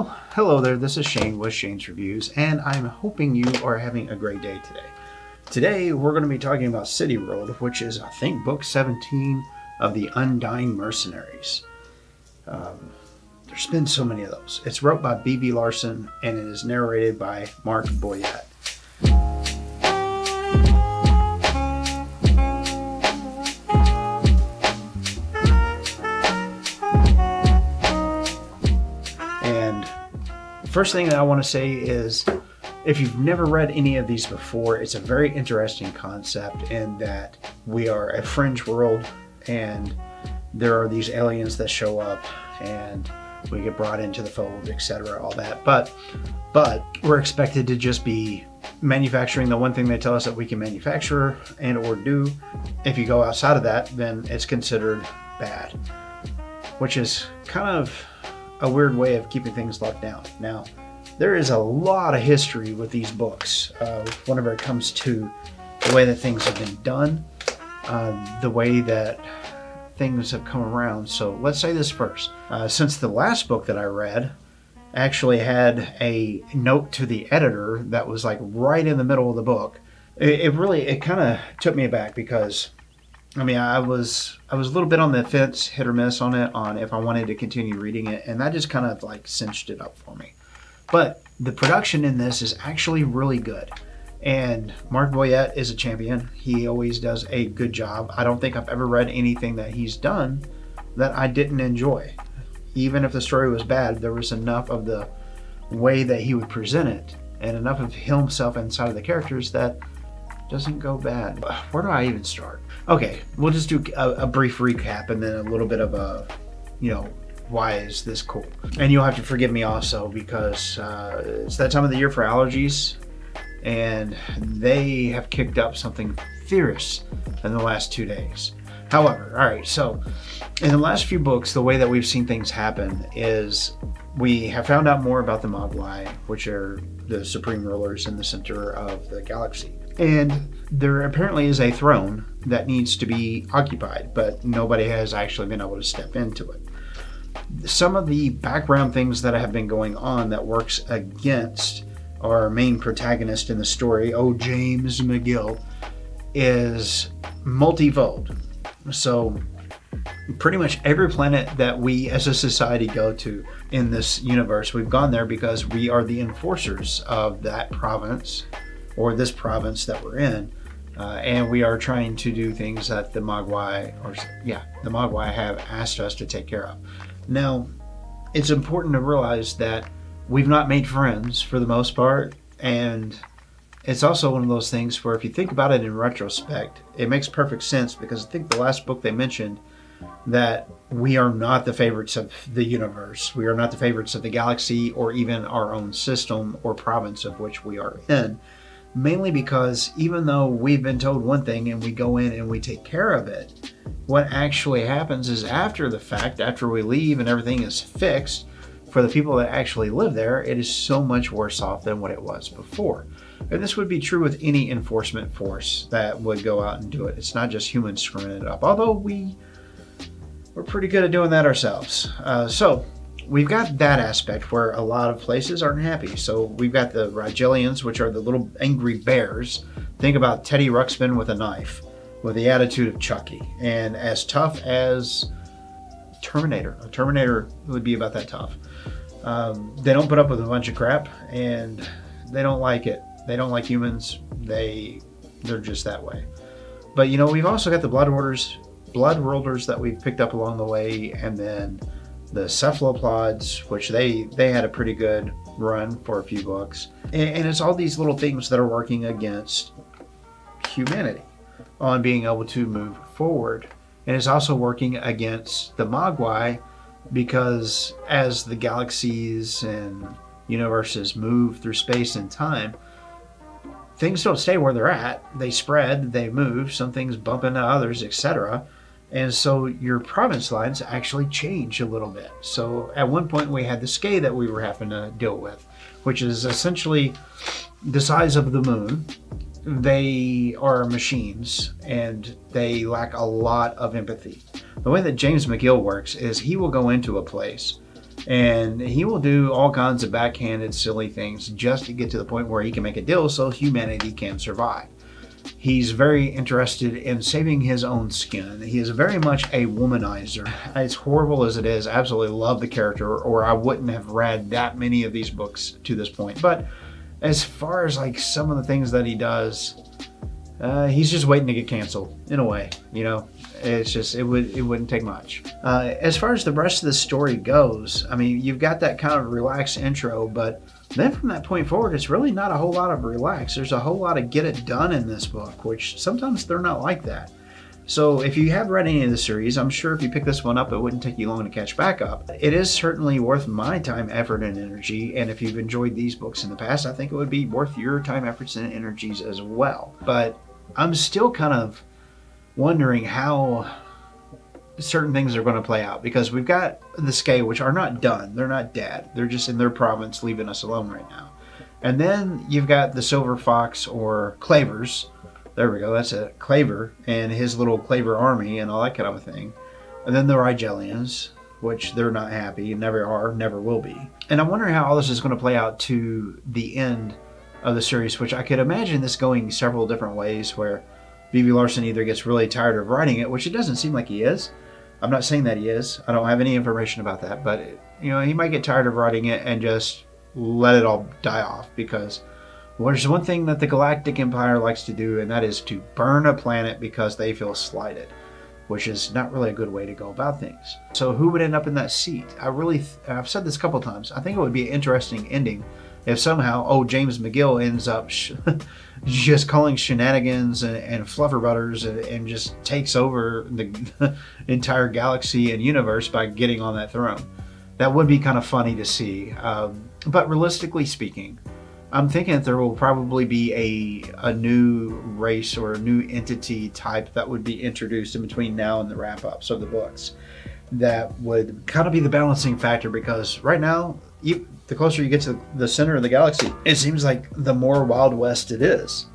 Well, hello there, this is Shane with Shane's Reviews, and I'm hoping you are having a great day today. Today, we're going to be talking about City World, which is, I think, book 17 of the Undying Mercenaries. There's been so many of those. It's wrote by B.B. Larson, and it is narrated by Mark Boyette. First thing that I want to say is, if you've never read any of these before, it's a very interesting concept in that we are a fringe world and there are these aliens that show up and we get brought into the fold, etc., all that. But we're expected to just be manufacturing the one thing they tell us that we can manufacture and or do. If you go outside of that, then it's considered bad, which is kind of a weird way of keeping things locked down. Now, there is a lot of history with these books whenever it comes to the way that things have been done, the way that things have come around. So let's say this first. Since the last book that I read actually had a note to the editor that was like right in the middle of the book, it kind of took me aback because I mean, I was a little bit on the fence, hit or miss on it, on if I wanted to continue reading it, and that just kind of like cinched it up for me. But the production in this is actually really good, and Mark Boyette is a champion. He always does a good job. I don't think I've ever read anything that he's done that I didn't enjoy. Even if the story was bad, there was enough of the way that he would present it and enough of himself inside of the characters that doesn't go bad. Where do I even start? Okay, we'll just do a brief recap and then a little bit of a, why is this cool? And you'll have to forgive me also because it's that time of the year for allergies, and they have kicked up something fierce in the last 2 days. However, all right, so in the last few books, the way that we've seen things happen is we have found out more about the Mogwai, which are the supreme rulers in the center of the galaxy. And there apparently is a throne that needs to be occupied, but nobody has actually been able to step into it. Some of the background things that have been going on that works against our main protagonist in the story, James McGill, is Multivolt. So pretty much every planet that we as a society go to in this universe, we've gone there because we are the enforcers of that province or this province that we're in, and we are trying to do things that the Mogwai have asked us to take care of. Now, it's important to realize that we've not made friends for the most part, and it's also one of those things where if you think about it in retrospect, it makes perfect sense, because I think the last book they mentioned that we are not the favorites of the universe. We are not the favorites of the galaxy or even our own system or province of which we are in. Mainly because even though we've been told one thing and we go in and we take care of it, what actually happens is after the fact, after we leave and everything is fixed, for the people that actually live there, it is so much worse off than what it was before. And this would be true with any enforcement force that would go out and do it. It's not just humans screwing it up, although we're pretty good at doing that ourselves. So we've got that aspect where a lot of places aren't happy. So we've got the Rigelians, which are the little angry bears. Think about Teddy Ruxpin with a knife, with the attitude of Chucky, and as tough as Terminator. A Terminator would be about that tough. They don't put up with a bunch of crap, and they don't like it. They don't like humans. They're just that way. But we've also got the Blood Worlders that we've picked up along the way, and then the Cephalopods, which they had a pretty good run for a few books. And it's all these little things that are working against humanity on being able to move forward. And it's also working against the Mogwai, because as the galaxies and universes move through space and time, things don't stay where they're at. They spread, they move, some things bump into others, etc. And so your province lines actually change a little bit. So at one point we had the Skay that we were having to deal with, which is essentially the size of the moon. They are machines and they lack a lot of empathy. The way that James McGill works is he will go into a place And he will do all kinds of backhanded, silly things just to get to the point where he can make a deal so humanity can survive. He's very interested in saving his own skin. He is very much a womanizer. As horrible as it is, I absolutely love the character, or I wouldn't have read that many of these books to this point. But as far as like some of the things that he does, he's just waiting to get canceled in a way, you know. It's just it wouldn't take much. As far as the rest of the story goes, I mean, you've got that kind of relaxed intro, but then from that point forward, it's really not a whole lot of relax. There's a whole lot of get it done in this book, which sometimes they're not like that. So if you have read any of the series, I'm sure if you pick this one up, it wouldn't take you long to catch back up. It is certainly worth my time, effort, and energy. And if you've enjoyed these books in the past, I think it would be worth your time, efforts, and energies as well. But I'm still kind of wondering how certain things are going to play out, because we've got the Skay, which are not done. They're not dead. They're just in their province, leaving us alone right now. And then you've got the Silver Fox, or Clavers. There we go. That's a Claver and his little Claver army and all that kind of a thing. And then the Rigelians, which they're not happy, never are, never will be. And I'm wondering how all this is going to play out to the end of the series, which I could imagine this going several different ways, where B.B. Larson either gets really tired of writing it, which it doesn't seem like he is. I'm not saying that he is. I don't have any information about that, but you know, he might get tired of writing it and just let it all die off, because there's one thing that the Galactic Empire likes to do, and that is to burn a planet because they feel slighted, which is not really a good way to go about things. So who would end up in that seat? I've said this a couple times. I think it would be an interesting ending if somehow, James McGill ends up just calling shenanigans and flufferbutters and just takes over the entire galaxy and universe by getting on that throne. That would be kind of funny to see. But realistically speaking, I'm thinking that there will probably be a new race or a new entity type that would be introduced in between now and the wrap-ups of the books. That would kind of be the balancing factor, because right now, the closer you get to the center of the galaxy, it seems like the more Wild West it is.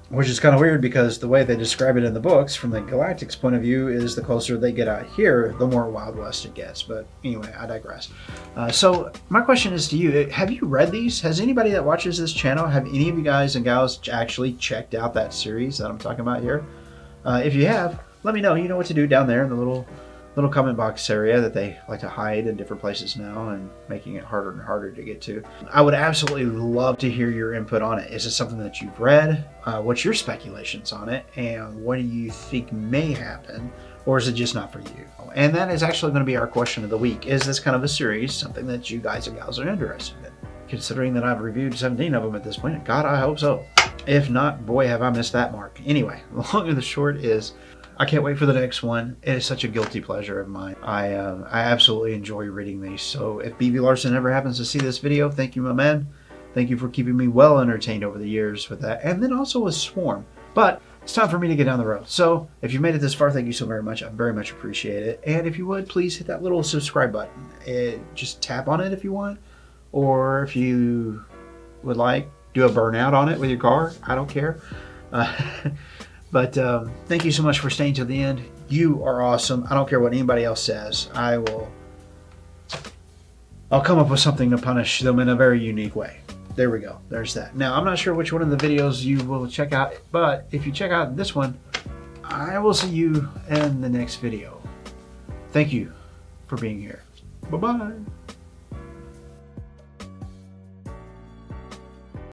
Which is kind of weird, because the way they describe it in the books, from the Galactic's point of view, is the closer they get out here, the more Wild West it gets. But anyway, I digress. So my question is to you, have you read these? Has anybody that watches this channel, have any of you guys and gals actually checked out that series that I'm talking about here? If you have, let me know. You know what to do down there in the little comment box area that they like to hide in different places now, and making it harder and harder to get to. I would absolutely love to hear your input on it. Is it something that you've read? What's your speculations on it? And what do you think may happen? Or is it just not for you? And that is actually going to be our question of the week. Is this kind of a series something that you guys and gals are interested in? Considering that I've reviewed 17 of them at this point, God, I hope so. If not, boy, have I missed that mark. Anyway, the long and the short is, I can't wait for the next one. It is such a guilty pleasure of mine. I absolutely enjoy reading these. So if B.B. Larson ever happens to see this video, thank you, my man. Thank you for keeping me well entertained over the years with that. And then also with Swarm. But it's time for me to get down the road. So if you made it this far, thank you so very much. I very much appreciate it. And if you would, please hit that little subscribe button. Just tap on it if you want. Or if you would like, do a burnout on it with your car. I don't care. But thank you so much for staying till the end. You are awesome. I don't care what anybody else says. I'll come up with something to punish them in a very unique way. There we go. There's that. Now, I'm not sure which one of the videos you will check out, but if you check out this one, I will see you in the next video. Thank you for being here. Bye-bye.